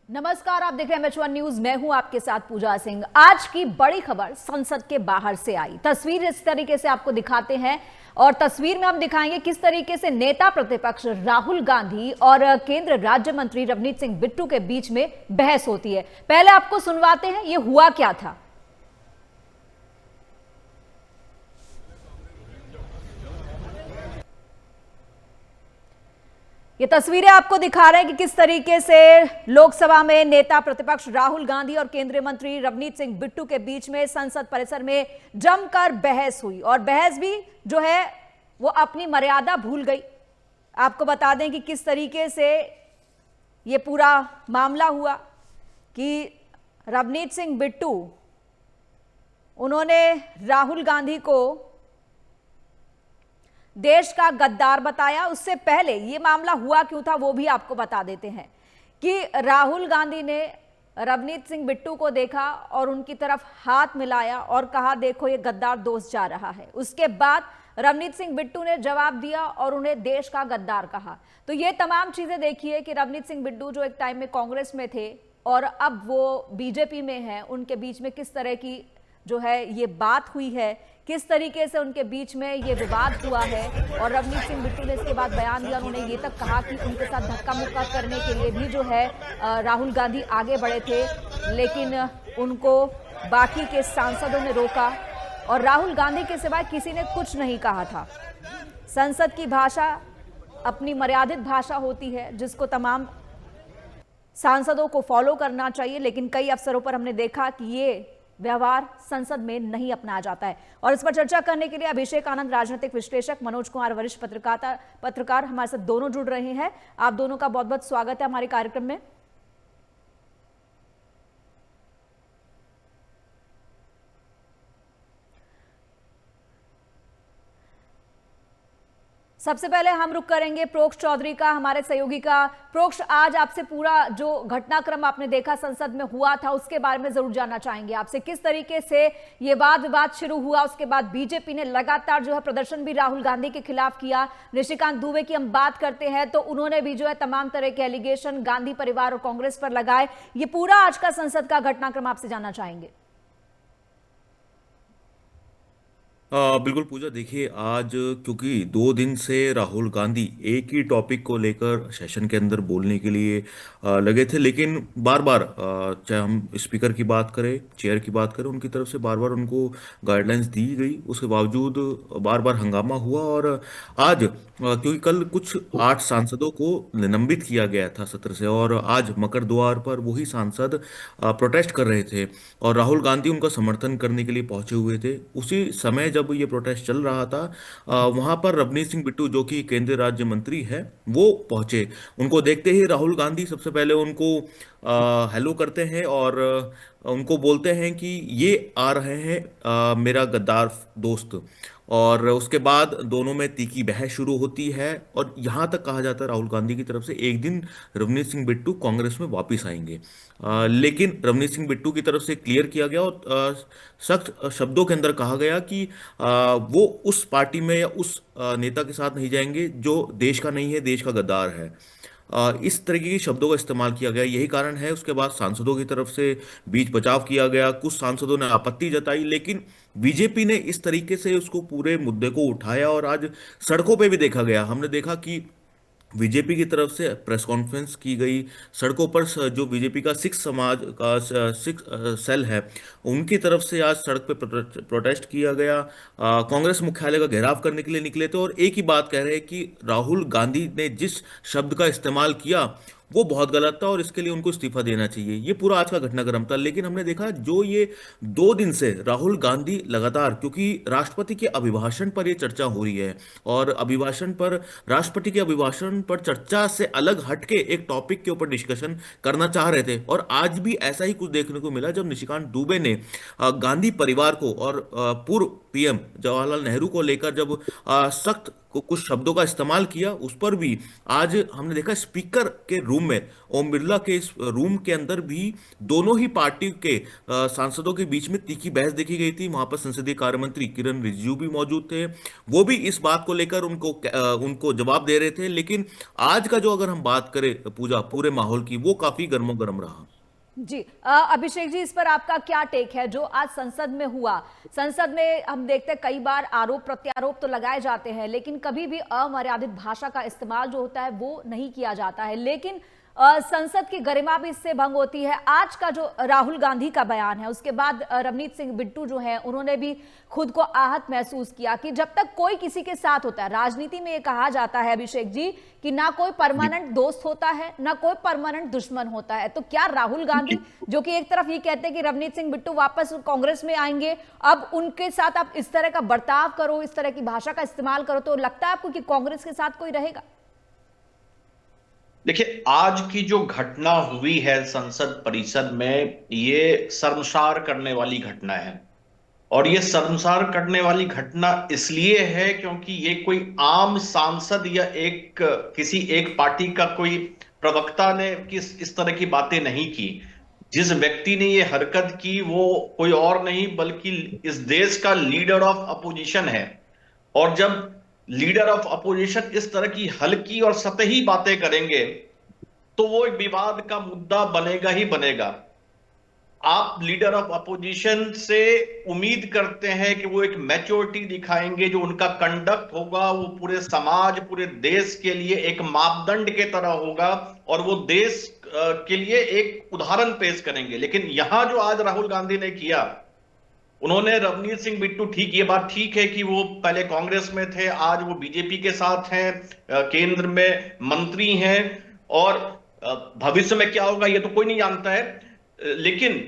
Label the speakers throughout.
Speaker 1: नमस्कार, आप देख रहे हैं एमएच1 न्यूज। मैं हूं आपके साथ पूजा सिंह। आज की बड़ी खबर संसद के बाहर से आई। तस्वीर इस तरीके से आपको दिखाते हैं और तस्वीर में हम दिखाएंगे किस तरीके से नेता प्रतिपक्ष राहुल गांधी और केंद्र राज्य मंत्री रवनीत सिंह बिट्टू के बीच में बहस होती है। पहले आपको सुनवाते हैं ये हुआ क्या था। ये तस्वीरें आपको दिखा रहे हैं कि किस तरीके से लोकसभा में नेता प्रतिपक्ष राहुल गांधी और केंद्रीय मंत्री रवनीत सिंह बिट्टू के बीच में संसद परिसर में जमकर बहस हुई और बहस भी जो है वो अपनी मर्यादा भूल गई। आपको बता दें कि किस तरीके से ये पूरा मामला हुआ कि रवनीत सिंह बिट्टू उन्होंने राहुल गांधी को देश का गद्दार बताया। उससे पहले ये मामला हुआ क्यों था वो भी आपको बता देते हैं कि राहुल गांधी ने रवनीत सिंह बिट्टू को देखा और उनकी तरफ हाथ मिलाया और कहा देखो ये गद्दार दोस्त जा रहा है। उसके बाद रवनीत सिंह बिट्टू ने जवाब दिया और उन्हें देश का गद्दार कहा। तो ये तमाम चीजें देखिए कि रवनीत सिंह बिट्टू जो एक टाइम में कांग्रेस में थे और अब वो बीजेपी में हैं, उनके बीच में किस तरह की जो है ये बात हुई है, किस तरीके से उनके बीच में ये विवाद हुआ है। और रवनीत सिंह बिट्टू ने इसके बाद बयान दिया, उन्होंने ये तक कहा कि उनके साथ धक्का मुक्का करने के लिए भी जो है राहुल गांधी आगे बढ़े थे, लेकिन उनको बाकी के सांसदों ने रोका और राहुल गांधी के सिवाय किसी ने कुछ नहीं कहा था। संसद की भाषा अपनी मर्यादित भाषा होती है जिसको तमाम सांसदों को फॉलो करना चाहिए, लेकिन कई अवसरों पर हमने देखा कि ये व्यवहार संसद में नहीं अपनाया जाता है। और इस पर चर्चा करने के लिए अभिषेक आनंद, राजनीतिक विश्लेषक, मनोज कुमार, वरिष्ठ पत्रकार हमारे साथ दोनों जुड़ रहे हैं। आप दोनों का बहुत बहुत स्वागत है हमारे कार्यक्रम में। सबसे पहले हम रुक करेंगे प्रोक्ष चौधरी का, हमारे सहयोगी का। प्रोक्ष, आज आपसे पूरा जो घटनाक्रम आपने देखा संसद में हुआ था उसके बारे में जरूर जानना चाहेंगे आपसे। किस तरीके से ये वाद विवाद शुरू हुआ, उसके बाद बीजेपी ने लगातार जो है प्रदर्शन भी राहुल गांधी के खिलाफ किया। निशिकांत दुबे की हम बात करते हैं तो उन्होंने भी जो है तमाम तरह के एलिगेशन गांधी परिवार और कांग्रेस पर लगाए। ये पूरा आज का संसद का घटनाक्रम आपसे जानना चाहेंगे।
Speaker 2: बिल्कुल पूजा, देखिए आज क्योंकि 2 दिन से राहुल गांधी एक ही टॉपिक को लेकर सेशन के अंदर बोलने के लिए लगे थे, लेकिन बार बार चाहे हम स्पीकर की बात करें, चेयर की बात करें, उनकी तरफ से बार बार उनको गाइडलाइंस दी गई। उसके बावजूद बार बार हंगामा हुआ और आज क्योंकि कल कुछ 8 सांसदों को निलंबित किया गया था सत्र से और आज मकर द्वार पर वही सांसद प्रोटेस्ट कर रहे थे और राहुल गांधी उनका समर्थन करने के लिए पहुंचे हुए थे। उसी समय जब ये प्रोटेस्ट चल रहा था वहां पर रवनीत सिंह बिट्टू जो कि केंद्रीय राज्य मंत्री है वो पहुंचे। उनको देखते ही राहुल गांधी सबसे पहले उनको हेलो करते हैं और उनको बोलते हैं कि ये आ रहे हैं मेरा गद्दार दोस्त। और उसके बाद दोनों में तीखी बहस शुरू होती है और यहाँ तक कहा जाता है राहुल गांधी की तरफ से एक दिन रवनीत सिंह बिट्टू कांग्रेस में वापस आएंगे। लेकिन रवनीत सिंह बिट्टू की तरफ से क्लियर किया गया और सख्त शब्दों के अंदर कहा गया कि वो उस पार्टी में या उस नेता के साथ नहीं जाएंगे जो देश का नहीं है, देश का गद्दार है। इस तरीके के शब्दों का इस्तेमाल किया गया, यही कारण है उसके बाद सांसदों की तरफ से बीच बचाव किया गया। कुछ सांसदों ने आपत्ति जताई, लेकिन बीजेपी ने इस तरीके से उसको पूरे मुद्दे को उठाया और आज सड़कों पे भी देखा गया। हमने देखा कि बीजेपी की तरफ से प्रेस कॉन्फ्रेंस की गई, सड़कों पर जो बीजेपी का सिख समाज का सिख सेल है उनकी तरफ से आज सड़क पे प्रोटेस्ट किया गया। कांग्रेस मुख्यालय का घेराव करने के लिए निकले थे और एक ही बात कह रहे हैं कि राहुल गांधी ने जिस शब्द का इस्तेमाल किया वो बहुत गलत था और इसके लिए उनको इस्तीफा देना चाहिए। ये पूरा आज का घटनाक्रम था। लेकिन हमने देखा जो ये 2 दिन से राहुल गांधी लगातार, क्योंकि राष्ट्रपति के अभिभाषण पर ये चर्चा हो रही है और अभिभाषण पर, राष्ट्रपति के अभिभाषण पर चर्चा से अलग हटके एक टॉपिक के ऊपर डिस्कशन करना चाह रहे थे और आज भी ऐसा ही कुछ देखने को मिला जब निशिकांत दुबे ने गांधी परिवार को और पूर्व पीएम जवाहरलाल नेहरू को लेकर जब सख्त कुछ शब्दों का इस्तेमाल किया, उस पर भी आज हमने देखा स्पीकर के रूम में, ओम बिरला के इस रूम के अंदर भी दोनों ही पार्टी के सांसदों के बीच में तीखी बहस देखी गई थी। वहां पर संसदीय कार्य मंत्री किरण रिजिजू भी मौजूद थे, वो भी इस बात को लेकर उनको जवाब दे रहे थे। लेकिन आज का जो अगर हम बात करें पूजा, पूरे माहौल की, वो काफी गर्मागर्म रहा।
Speaker 1: जी अभिषेक जी, इस पर आपका क्या टेक है जो आज संसद में हुआ? संसद में हम देखते हैं कई बार आरोप प्रत्यारोप तो लगाए जाते हैं, लेकिन कभी भी अमर्यादित भाषा का इस्तेमाल जो होता है वो नहीं किया जाता है, लेकिन संसद की गरिमा भी इससे भंग होती है। आज का जो राहुल गांधी का बयान है, उसके बाद रवनीत सिंह बिट्टू जो है उन्होंने भी खुद को आहत महसूस किया कि जब तक कोई किसी के साथ होता है, राजनीति में ये कहा जाता है अभिषेक जी कि ना कोई परमानेंट दोस्त होता है ना कोई परमानेंट दुश्मन होता है। तो क्या राहुल गांधी जो कि एक तरफ ये कहते हैं कि रवनीत सिंह बिट्टू वापस कांग्रेस में आएंगे, अब उनके साथ आप इस तरह का बर्ताव करो, इस तरह की भाषा का इस्तेमाल करो, तो लगता है आपको कि कांग्रेस के साथ कोई रहेगा?
Speaker 3: देखिए, आज की जो घटना हुई है संसद परिसर में, ये शर्मसार करने वाली घटना है। और ये शर्मसार करने वाली घटना इसलिए है क्योंकि ये कोई आम सांसद या किसी एक पार्टी का कोई प्रवक्ता ने इस तरह की बातें नहीं की। जिस व्यक्ति ने ये हरकत की वो कोई और नहीं बल्कि इस देश का लीडर ऑफ अपोजिशन है। और जब लीडर ऑफ अपोजिशन इस तरह की हल्की और सतही बातें करेंगे तो वो एक विवाद का मुद्दा बनेगा ही बनेगा। आप लीडर ऑफ अपोजिशन से उम्मीद करते हैं कि वो एक मैच्योरिटी दिखाएंगे, जो उनका कंडक्ट होगा वो पूरे समाज, पूरे देश के लिए एक मापदंड के तरह होगा और वो देश के लिए एक उदाहरण पेश करेंगे। लेकिन यहां जो आज राहुल गांधी ने किया, उन्होंने रवनीत सिंह बिट्टू, ठीक, ये बात ठीक है कि वो पहले कांग्रेस में थे, आज वो बीजेपी के साथ हैं, केंद्र में मंत्री हैं और भविष्य में क्या होगा ये तो कोई नहीं जानता है। लेकिन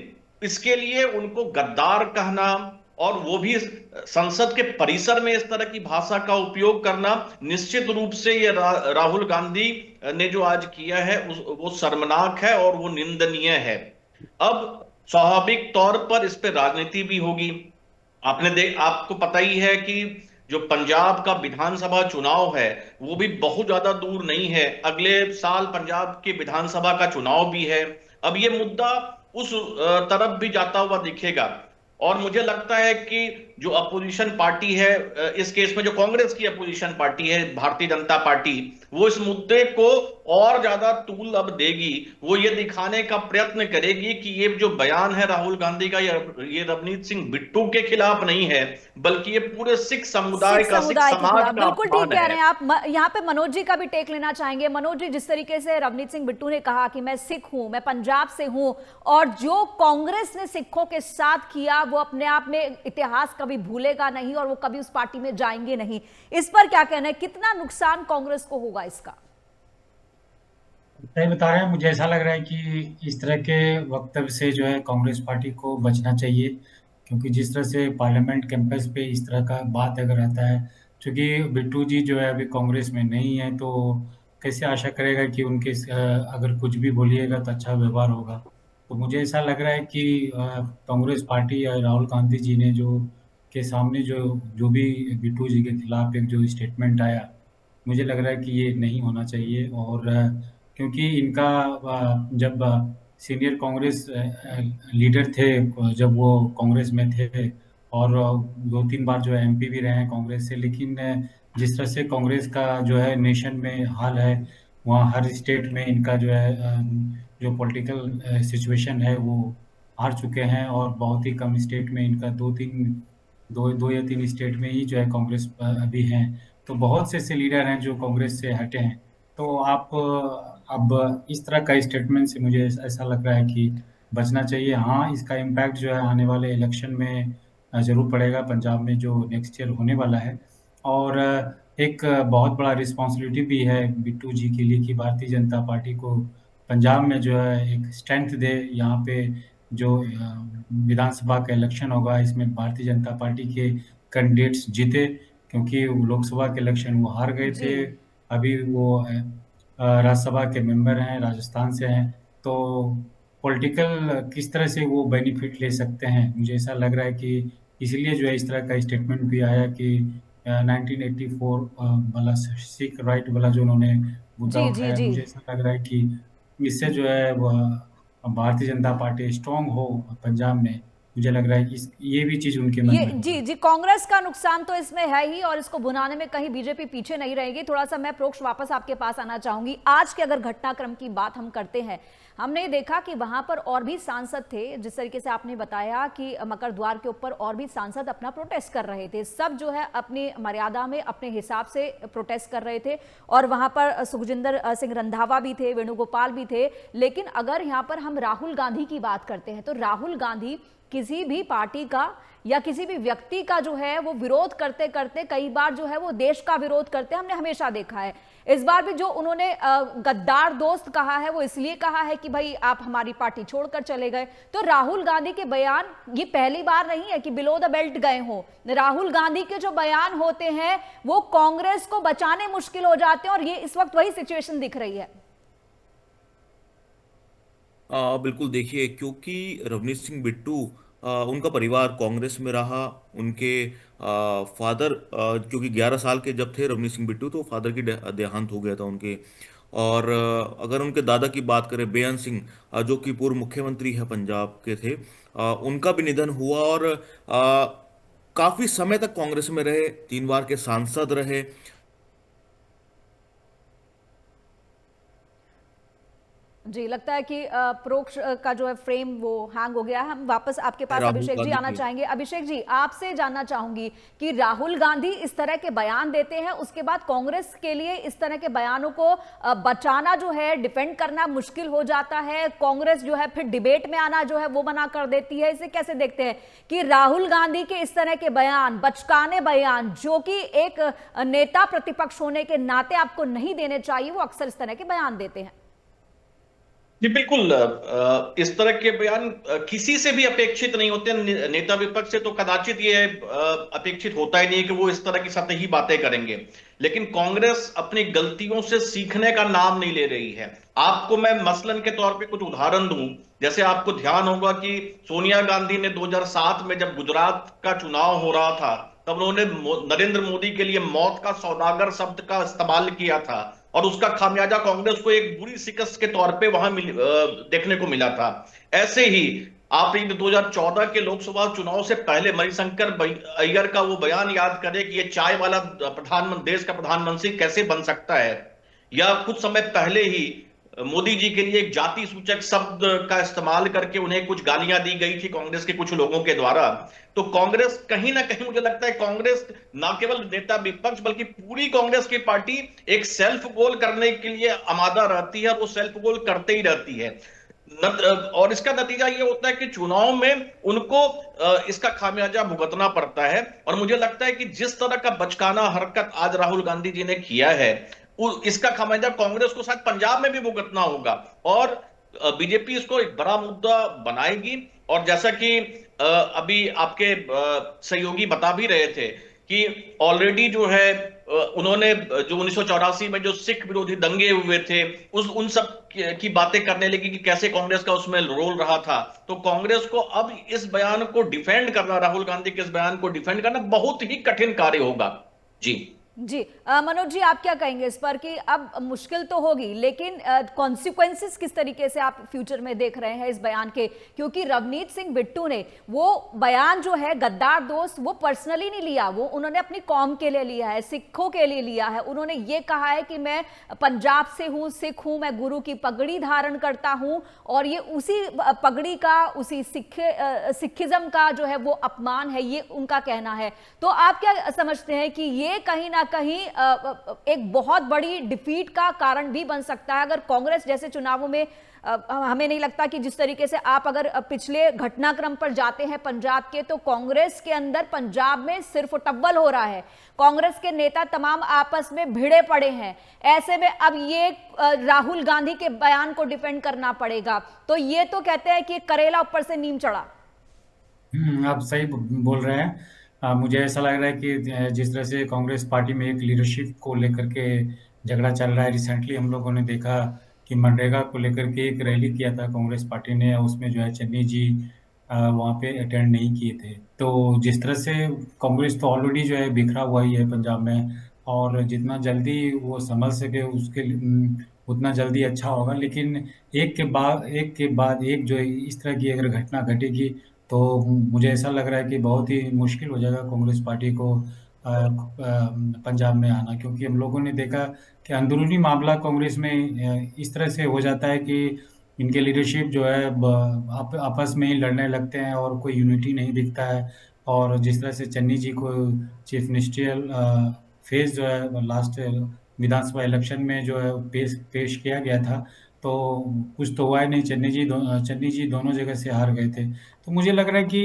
Speaker 3: इसके लिए उनको गद्दार कहना और वो भी संसद के परिसर में इस तरह की भाषा का उपयोग करना, निश्चित रूप से ये राहुल गांधी ने जो आज किया है वो शर्मनाक है और वो निंदनीय है। अब स्वाभाविक तौर पर इस पे राजनीति भी होगी। आपको पता ही है कि जो पंजाब का विधानसभा चुनाव है वो भी बहुत ज्यादा दूर नहीं है, अगले साल पंजाब के विधानसभा का चुनाव भी है। अब ये मुद्दा उस तरफ भी जाता हुआ दिखेगा और मुझे लगता है कि जो अपोजिशन पार्टी है, इस केस में जो कांग्रेस की अपोजिशन पार्टी है भारतीय जनता पार्टी, वो इस मुद्दे को और ज्यादा तूल अब देगी। वो ये दिखाने का प्रयत्न करेगी कि ये जो बयान है राहुल गांधी का, ये रवनीत सिंह बिट्टू के खिलाफ नहीं है बल्कि ये पूरे सिख समुदाय का, सिख समाज का
Speaker 1: बिल्कुल ठीक कह रहे हैं
Speaker 3: है।
Speaker 1: आप। यहाँ पे मनोज जी का भी टेक लेना चाहेंगे। मनोज जी, जिस तरीके से रवनीत सिंह बिट्टू ने कहा कि मैं सिख हूं, मैं पंजाब से हूं, और जो कांग्रेस ने सिखों के साथ किया वो अपने आप में इतिहास कभी भूलेगा नहीं और वो कभी उस पार्टी में जाएंगे नहीं, इस पर क्या कहना है? कितना नुकसान कांग्रेस को होगा इसका?
Speaker 4: सही बता रहे हैं। मुझे ऐसा लग रहा है कि इस तरह के वक्तव्य से जो है कांग्रेस पार्टी को बचना चाहिए, क्योंकि जिस तरह से पार्लियामेंट कैंपस पे इस तरह का बात अगर आता है, क्योंकि बिट्टू जी जो है अभी कांग्रेस में नहीं है, तो कैसे आशा करेगा कि उनके अगर कुछ भी बोलिएगा तो अच्छा व्यवहार होगा। तो मुझे ऐसा लग रहा है कि कांग्रेस पार्टी या राहुल गांधी जी ने जो के सामने जो जो भी बिट्टू जी के खिलाफ एक जो स्टेटमेंट आया, मुझे लग रहा है कि ये नहीं होना चाहिए। और क्योंकि इनका जब सीनियर कांग्रेस लीडर थे, जब वो कांग्रेस में थे और 2-3 बार जो है एमपी भी रहे हैं कांग्रेस से, लेकिन जिस तरह से कांग्रेस का जो है नेशन में हाल है, वहाँ हर स्टेट में इनका जो है जो पॉलिटिकल सिचुएशन है वो हार चुके हैं और बहुत ही कम स्टेट में इनका दो या तीन स्टेट में ही जो है कांग्रेस अभी हैं। तो बहुत से ऐसे लीडर हैं जो कांग्रेस से हटे हैं। तो आप अब इस तरह का स्टेटमेंट से मुझे ऐसा लग रहा है कि बचना चाहिए। हाँ, इसका इम्पैक्ट जो है आने वाले इलेक्शन में ज़रूर पड़ेगा, पंजाब में जो नेक्स्ट ईयर होने वाला है। और एक बहुत बड़ा रिस्पॉन्सिबिलिटी भी है बिट्टू जी के लिए कि भारतीय जनता पार्टी को पंजाब में जो है एक स्ट्रेंथ दे। यहाँ पे जो विधानसभा का इलेक्शन होगा, इसमें भारतीय जनता पार्टी के कैंडिडेट्स जीते, क्योंकि लोकसभा के इलेक्शन वो हार गए थे। अभी वो राज्यसभा के मेंबर हैं, राजस्थान से हैं। तो पॉलिटिकल किस तरह से वो बेनिफिट ले सकते हैं, मुझे ऐसा लग रहा है कि इसलिए जो है इस तरह का स्टेटमेंट भी आया कि 1984 वाला सिख राइट वाला जो उन्होंने मुद्दा
Speaker 1: जी जी
Speaker 4: उठाया,
Speaker 1: जी।
Speaker 4: मुझे ऐसा लग रहा है कि इससे जो है वह भारतीय जनता पार्टी स्ट्रांग हो पंजाब में। मुझे लग रहा है कि ये भी चीज़ उनके मन
Speaker 1: ये
Speaker 4: में
Speaker 1: जी
Speaker 4: होगी।
Speaker 1: जी, कांग्रेस का नुकसान तो इसमें है ही, और इसको भुनाने में कहीं बीजेपी पीछे नहीं रहेगी। थोड़ा सा मैं प्रोक्ष वापस आपके पास आना चाहूंगी। आज के अगर घटनाक्रम की बात हम करते हैं, हमने देखा कि वहां पर और भी सांसद थे, जिस तरीके से आपने बताया कि मकर द्वार के ऊपर और भी सांसद अपना प्रोटेस्ट कर रहे थे। सब जो है अपनी मर्यादा में अपने हिसाब से प्रोटेस्ट कर रहे थे, और वहां पर सुखजिंदर सिंह रंधावा भी थे, वेणुगोपाल भी थे। लेकिन अगर यहाँ पर हम राहुल गांधी की बात करते हैं, तो राहुल गांधी किसी भी पार्टी का या किसी भी व्यक्ति का जो है वो विरोध करते करते कई बार जो है वो देश का विरोध करते, हमने हमेशा देखा है। इस बार भी जो उन्होंने गद्दार दोस्त कहा है, वो इसलिए कहा है कि भाई आप हमारी पार्टी छोड़कर चले गए। तो राहुल गांधी के बयान ये पहली बार नहीं है कि बिलो द बेल्ट गए हो। राहुल गांधी के जो बयान होते हैं वो कांग्रेस को बचाने मुश्किल हो जाते हैं, और ये इस वक्त वही सिचुएशन दिख रही है।
Speaker 2: बिल्कुल देखिए, क्योंकि रवनीत सिंह बिट्टू उनका परिवार कांग्रेस में रहा। उनके फादर, क्योंकि 11 साल के जब थे रवनीत सिंह बिट्टू, तो फादर की देहांत हो गया था उनके। और अगर उनके दादा की बात करें, बेअंत सिंह, जो कि पूर्व मुख्यमंत्री है पंजाब के थे, उनका भी निधन हुआ। और काफी समय तक कांग्रेस में रहे, 3 बार के सांसद रहे।
Speaker 1: जी, लगता है कि प्रोक्ष का जो है फ्रेम वो हैंग हो गया है। हम वापस आपके पास
Speaker 2: राहुल
Speaker 1: अभिषेक जी
Speaker 2: गांधी
Speaker 1: आना
Speaker 2: की।
Speaker 1: चाहेंगे। अभिषेक जी, आपसे जानना चाहूंगी कि राहुल गांधी इस तरह के बयान देते हैं, उसके बाद कांग्रेस के लिए इस तरह के बयानों को बचाना जो है, डिफेंड करना मुश्किल हो जाता है। कांग्रेस जो है फिर डिबेट में आना जो है वो मना कर देती है। इसे कैसे देखते हैं कि राहुल गांधी के इस तरह के बयान, बचकाने बयान, जो कि एक नेता प्रतिपक्ष होने के नाते आपको नहीं देने चाहिए, वो अक्सर इस तरह के बयान देते हैं?
Speaker 3: जी बिल्कुल, इस तरह के बयान किसी से भी अपेक्षित नहीं होते। नेता विपक्ष से तो कदाचित ये अपेक्षित होता ही नहीं है कि वो इस तरह की सतही बातें करेंगे। लेकिन कांग्रेस अपनी गलतियों से सीखने का नाम नहीं ले रही है। आपको मैं मसलन के तौर पे कुछ उदाहरण दूं। जैसे आपको ध्यान होगा कि सोनिया गांधी ने 2007 में जब गुजरात का चुनाव हो रहा था, तब उन्होंने नरेंद्र मोदी के लिए मौत का सौदागर शब्द का इस्तेमाल किया था, और उसका खामियाजा कांग्रेस को एक बुरी शिकस्त के तौर पे वहां देखने को मिला था। ऐसे ही आप 2014 के लोकसभा चुनाव से पहले मणिशंकर अय्यर का वो बयान याद करें कि ये चाय वाला प्रधानमंत्री, देश का प्रधानमंत्री कैसे बन सकता है। या कुछ समय पहले ही मोदी जी के लिए एक जाति सूचक शब्द का इस्तेमाल करके उन्हें कुछ गालियां दी गई थी कांग्रेस के कुछ लोगों के द्वारा। तो कांग्रेस कहीं ना कहीं, मुझे लगता है कांग्रेस ना केवल नेता विपक्ष बल्कि पूरी कांग्रेस की पार्टी एक सेल्फ गोल करने के लिए आमादा रहती है, और वो सेल्फ गोल करते ही रहती है। और इसका नतीजा ये होता है कि चुनाव में उनको इसका खामियाजा भुगतना पड़ता है। और मुझे लगता है कि जिस तरह का बचकाना हरकत आज राहुल गांधी जी ने किया है, इसका खामियाजा कांग्रेस को शायद पंजाब में भी भुगतना होगा, और बीजेपी इसको एक बड़ा मुद्दा बनाएगी। और जैसा कि अभी आपके सहयोगी बता भी रहे थे कि ऑलरेडी जो है उन्होंने जो 1984 में जो सिख विरोधी दंगे हुए थे, उन सब की बातें करने लगी कि कैसे कांग्रेस का उसमें रोल रहा था। तो कांग्रेस को अब इस बयान को डिफेंड करना, राहुल गांधी के इस बयान को डिफेंड करना बहुत ही कठिन कार्य होगा। जी
Speaker 1: जी, मनोज जी, आप क्या कहेंगे इस पर कि अब मुश्किल तो होगी, लेकिन कॉन्सिक्वेंसेस किस तरीके से आप फ्यूचर में देख रहे हैं इस बयान के? क्योंकि रवनीत सिंह बिट्टू ने वो बयान जो है गद्दार दोस्त, वो पर्सनली नहीं लिया, वो उन्होंने अपनी कौम के लिए लिया है, सिखों के लिए लिया है। उन्होंने ये कहा है कि मैं पंजाब से हूँ, सिख हूँ, मैं गुरु की पगड़ी धारण करता हूँ, और ये उसी पगड़ी का, उसी सिखिज्म का जो है वो अपमान है, ये उनका कहना है। तो आप क्या समझते हैं कि ये कहीं ना कहीं एक बहुत बड़ी डिफीट का कारण भी बन सकता है? अगर कांग्रेस जैसे चुनावों में, हमें नहीं लगता कि जिस तरीके से आप अगर पिछले घटनाक्रम पर जाते हैं पंजाब के, तो कांग्रेस के अंदर पंजाब में सिर्फ टब्बल हो रहा है, कांग्रेस के नेता तमाम आपस में भिड़े पड़े हैं। ऐसे में अब ये राहुल गांधी के बयान को डिफेंड करना पड़ेगा, तो ये तो कहते हैं कि करेला ऊपर से नीम चढ़ा।
Speaker 4: आप सही बोल रहे हैं। मुझे ऐसा लग रहा है कि जिस तरह से कांग्रेस पार्टी में एक लीडरशिप को लेकर के झगड़ा चल रहा है, रिसेंटली हम लोगों ने देखा कि मनरेगा को लेकर के एक रैली किया था कांग्रेस पार्टी ने, उसमें जो है चन्नी जी वहाँ पे अटेंड नहीं किए थे। तो जिस तरह से कांग्रेस तो ऑलरेडी जो है बिखरा हुआ ही है पंजाब में, और जितना जल्दी वो संभल सके उसके लिए उतना जल्दी अच्छा होगा। लेकिन एक के बाद एक जो है इस तरह की अगर घटना घटेगी तो मुझे ऐसा लग रहा है कि बहुत ही मुश्किल हो जाएगा कांग्रेस पार्टी को पंजाब में आना, क्योंकि हम लोगों ने देखा कि अंदरूनी मामला कांग्रेस में इस तरह से हो जाता है कि इनके लीडरशिप जो है आपस में ही लड़ने लगते हैं और कोई यूनिटी नहीं दिखता है। और जिस तरह से चन्नी जी को चीफ मिनिस्ट्रियल फेस जो है लास्ट विधानसभा इलेक्शन में जो है पेश पेश किया गया था, तो कुछ तो हुआ ही नहीं। चन्नी जी दोनों जगह से हार गए थे। तो मुझे लग रहा है कि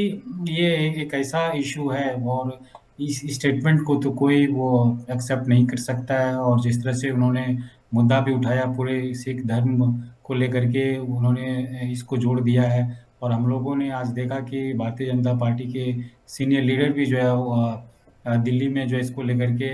Speaker 4: ये एक ऐसा इशू है, और इस स्टेटमेंट को तो कोई वो एक्सेप्ट नहीं कर सकता है। और जिस तरह से उन्होंने मुद्दा भी उठाया पूरे सिख धर्म को लेकर के, उन्होंने इसको जोड़ दिया है। और हम लोगों ने आज देखा कि भारतीय जनता पार्टी के सीनियर लीडर भी जो है वो, दिल्ली में जो है इसको लेकर के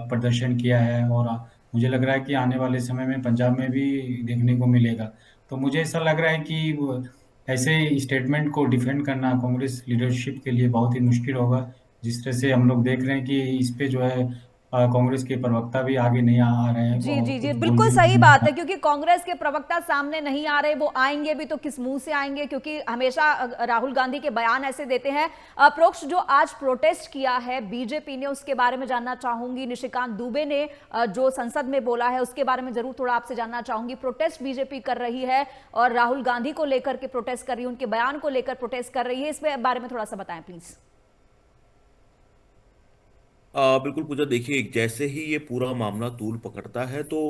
Speaker 4: प्रदर्शन किया है। और मुझे लग रहा है कि आने वाले समय में पंजाब में भी देखने को मिलेगा। तो मुझे ऐसा लग रहा है कि ऐसे स्टेटमेंट को डिफेंड करना कांग्रेस लीडरशिप के लिए बहुत ही मुश्किल होगा। जिस तरह से हम लोग देख रहे हैं कि इस पे जो है कांग्रेस के प्रवक्ता भी आगे नहीं आ रहे हैं
Speaker 1: जी
Speaker 4: और
Speaker 1: जी जी,
Speaker 4: कुछ बोल
Speaker 1: बिल्कुल
Speaker 4: भी
Speaker 1: सही
Speaker 4: नहीं
Speaker 1: बात
Speaker 4: पा
Speaker 1: है, क्योंकि कांग्रेस के प्रवक्ता सामने नहीं आ रहे। वो आएंगे भी तो किस मुंह से आएंगे, क्योंकि हमेशा राहुल गांधी के बयान ऐसे देते हैं। अप्रोक्ष जो आज प्रोटेस्ट किया है बीजेपी ने, उसके बारे में जानना चाहूंगी। निशिकांत दुबे ने जो संसद में बोला है उसके बारे में जरूर थोड़ा आपसे जानना चाहूंगी। प्रोटेस्ट बीजेपी कर रही है और राहुल गांधी को लेकर के प्रोटेस्ट कर रही है, उनके बयान को लेकर प्रोटेस्ट कर रही है, इस बारे में थोड़ा सा बताएं प्लीज।
Speaker 2: बिल्कुल पूजा, देखिए जैसे ही ये पूरा मामला तूल पकड़ता है तो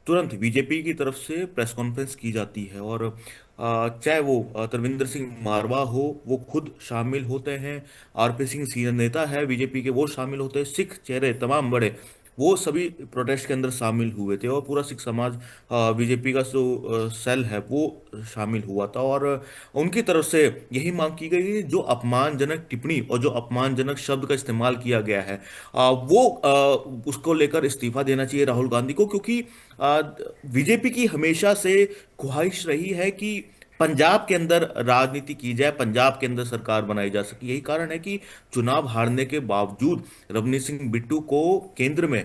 Speaker 2: तुरंत बीजेपी की तरफ से प्रेस कॉन्फ्रेंस की जाती है। और चाहे वो तरविंदर सिंह मारवा हो, वो खुद शामिल होते हैं। आरपी सिंह सीनियर नेता है बीजेपी के, वो शामिल होते हैं। सिख चेहरे तमाम बड़े, वो सभी प्रोटेस्ट के अंदर शामिल हुए थे। और पूरा सिख समाज, बीजेपी का जो सेल है वो शामिल हुआ था। और उनकी तरफ से यही मांग की गई है, जो अपमानजनक टिप्पणी और जो अपमानजनक शब्द का इस्तेमाल किया गया है, उसको लेकर इस्तीफा देना चाहिए राहुल गांधी को। क्योंकि बीजेपी की हमेशा से ख्वाहिश रही है कि पंजाब के अंदर राजनीति की जाए, पंजाब के अंदर सरकार बनाई जा सके। यही कारण है कि चुनाव हारने के बावजूद रवनीत सिंह बिट्टू को केंद्र में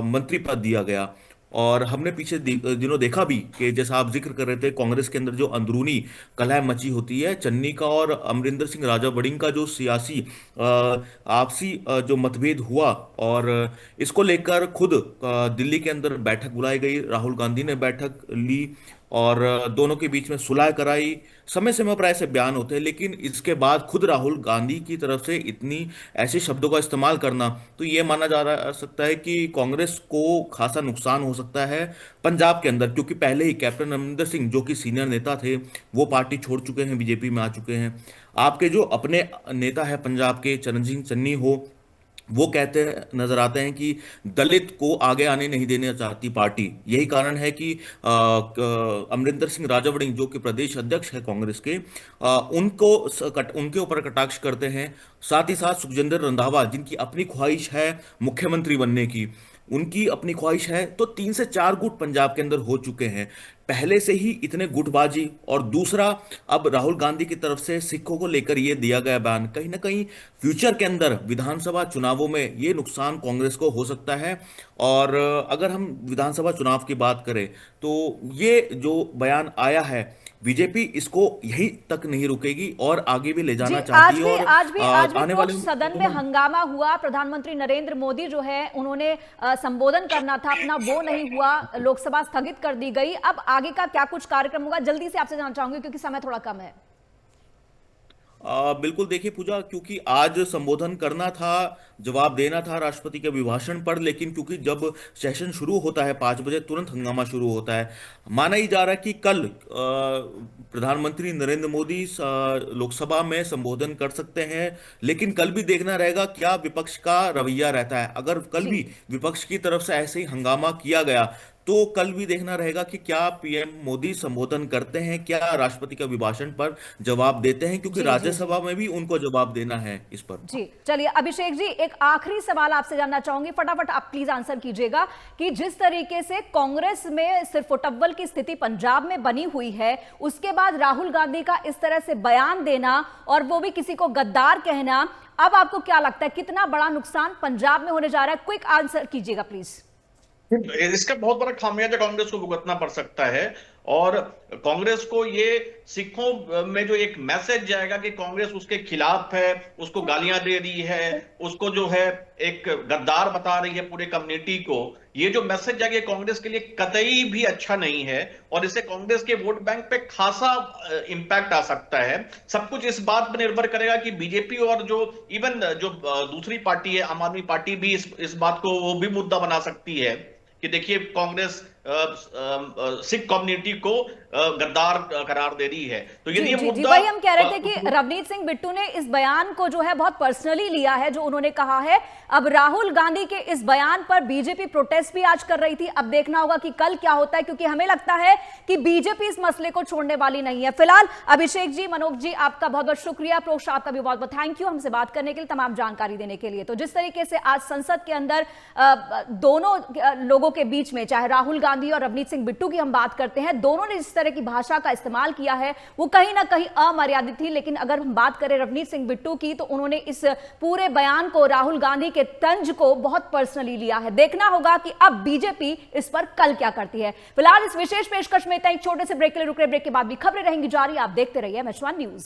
Speaker 2: मंत्री पद दिया गया। और हमने पीछे दिनों देखा भी कि जैसा आप जिक्र कर रहे थे, कांग्रेस के अंदर जो अंदरूनी कलह मची होती है, चन्नी का और अमरिंदर सिंह राजा वड़िंग का जो सियासी आपसी जो मतभेद हुआ, और इसको लेकर खुद दिल्ली के अंदर बैठक बुलाई गई, राहुल गांधी ने बैठक ली और दोनों के बीच में सुलह कराई। समय समय पर ऐसे बयान होते हैं, लेकिन इसके बाद खुद राहुल गांधी की तरफ से इतनी ऐसे शब्दों का इस्तेमाल करना, तो ये माना जा सकता है कि कांग्रेस को खासा नुकसान हो सकता है पंजाब के अंदर। क्योंकि पहले ही कैप्टन अमरिंदर सिंह जो कि सीनियर नेता थे, वो पार्टी छोड़ चुके हैं, बीजेपी में आ चुके हैं। आपके जो अपने नेता है पंजाब के, चरण सिंह चन्नी हो, वो कहते नजर आते हैं कि दलित को आगे आने नहीं देना चाहती पार्टी। यही कारण है कि अमरिंदर सिंह राजावड़िंग जो कि प्रदेश अध्यक्ष है कांग्रेस के, उनके ऊपर कटाक्ष करते हैं। साथ ही साथ सुखजिंदर रंधावा, जिनकी अपनी ख्वाहिश है मुख्यमंत्री बनने की, उनकी अपनी ख्वाहिश है, तो 3 से 4 गुट पंजाब के अंदर हो चुके हैं पहले से ही इतने गुटबाजी। और दूसरा, अब राहुल गांधी की तरफ से सिखों को लेकर ये दिया गया बयान, कहीं ना कहीं फ्यूचर के अंदर विधानसभा चुनावों में ये नुकसान कांग्रेस को हो सकता है। और अगर हम विधानसभा चुनाव की बात करें तो ये जो बयान आया है, बीजेपी इसको यहीं तक नहीं रुकेगी और आगे भी ले
Speaker 1: जी,
Speaker 2: जाना चाहती है। और
Speaker 1: आज भी
Speaker 2: आने वाले
Speaker 1: सदन में हंगामा हुआ। प्रधानमंत्री नरेंद्र मोदी जो है उन्होंने संबोधन करना था अपना, वो नहीं हुआ, लोकसभा स्थगित कर दी गई। अब आगे का क्या कुछ कार्यक्रम होगा, जल्दी से आपसे जानना चाहूंगी क्योंकि समय थोड़ा कम है।
Speaker 2: बिल्कुल, देखिए पूजा, क्योंकि आज संबोधन करना था, जवाब देना था राष्ट्रपति के अभिभाषण पर, लेकिन क्योंकि जब सेशन शुरू होता है 5 बजे, तुरंत हंगामा शुरू होता है। माना ही जा रहा है कि कल प्रधानमंत्री नरेंद्र मोदी लोकसभा में संबोधन कर सकते हैं, लेकिन कल भी देखना रहेगा क्या विपक्ष का रवैया रहता है। अगर कल
Speaker 1: जी
Speaker 2: भी विपक्ष की तरफ से ऐसे ही हंगामा किया गया तो कल भी देखना रहेगा कि क्या पीएम मोदी संबोधन करते हैं, क्या राष्ट्रपति के अभिभाषण पर जवाब देते हैं, क्योंकि
Speaker 1: जी,
Speaker 2: राज्यसभा में भी उनको जवाब देना है इस पर।
Speaker 1: जी चलिए अभिषेक जी, एक आखिरी सवाल आपसे जानना चाहूंगी, फटाफट आप प्लीज आंसर कीजिएगा कि जिस तरीके से कांग्रेस में सिरफुटव्वल की स्थिति पंजाब में बनी हुई है, उसके बाद राहुल गांधी का इस तरह से बयान देना और वो भी किसी को गद्दार कहना, अब आपको क्या लगता है कितना बड़ा नुकसान पंजाब में होने जा रहा है? क्विक आंसर कीजिएगा प्लीज।
Speaker 3: इसका बहुत बड़ा खामियाजा कांग्रेस को भुगतना पड़ सकता है। और कांग्रेस को ये सिखों में जो एक मैसेज जाएगा कि कांग्रेस उसके खिलाफ है, उसको गालियां दे रही है, उसको जो है एक गद्दार बता रही है पूरे कम्युनिटी को, ये जो मैसेज जाएगा कांग्रेस के लिए कतई भी अच्छा नहीं है और इससे कांग्रेस के वोट बैंक पे खासा इंपैक्ट आ सकता है। सब कुछ इस बात पर निर्भर करेगा कि बीजेपी और जो इवन जो दूसरी पार्टी है आम आदमी पार्टी भी इस बात को वो भी मुद्दा बना सकती है कि देखिए कांग्रेस सिख कम्युनिटी को गद्दार करार दे रही है। तो यदि ये मुद्दा,
Speaker 1: वही हम कह रहे थे कि रवनीत सिंह बिट्टू ने इस बयान को जो है बहुत पर्सनली लिया है, जो उन्होंने कहा है। अब राहुल गांधी के इस बयान पर बीजेपी प्रोटेस्ट भी आज कर रही थी, अब देखना होगा कि कल क्या होता है, क्योंकि हमें लगता है कि बीजेपी इस मसले को छोड़ने वाली नहीं है। फिलहाल अभिषेक जी, मनोज जी, आपका बहुत बहुत शुक्रिया, प्रोक्ष आपका भी बहुत बहुत थैंक यू हमसे बात करने के लिए, तमाम जानकारी देने के लिए। तो जिस तरीके से आज संसद के अंदर दोनों लोगों के बीच में, चाहे राहुल गांधी और रवनीत सिंह बिट्टू की हम बात करते हैं, दोनों ने जिस तरह की भाषा का इस्तेमाल किया है वो कहीं ना कहीं अमर्यादित थी। लेकिन अगर हम बात करें रवनीत सिंह बिट्टू की, तो उन्होंने इस पूरे बयान को, राहुल गांधी के तंज को बहुत पर्सनली लिया है। देखना होगा कि अब बीजेपी इस पर कल क्या करती है। फिलहाल इस विशेष पेशकश में एक छोटे से ब्रेक के लिए रुक रहे, ब्रेक के बाद भी खबरें रहेंगी जारी। आप देखते रहिए MH1 न्यूज।